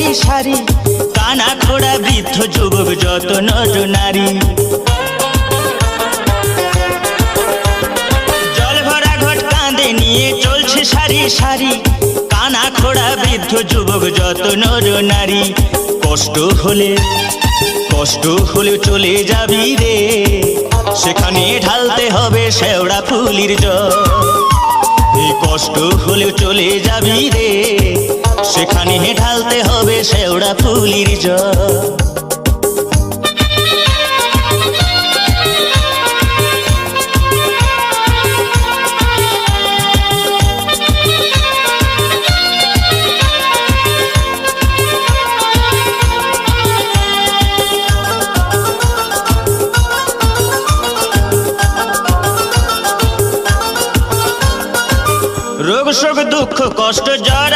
সারি সারি, কানা খোড়া বৃদ্ধ যুবক যত নর নারী। জল ভরা ঘট কাঁধে নিয়ে চলছে সারি সারি, কানা খোড়া বৃদ্ধ যুবক যত নর নারী। কষ্ট হলে চলে যাবি রে, সেখানে ঢালতে হবে শেওড়া ফুলির জল। এই কষ্ট হলে চলে যাবি রে, সেখানে ঢালতে হবে শেওড়া ফুলির জল। রোগ শোক দুঃখ কষ্ট জ্বর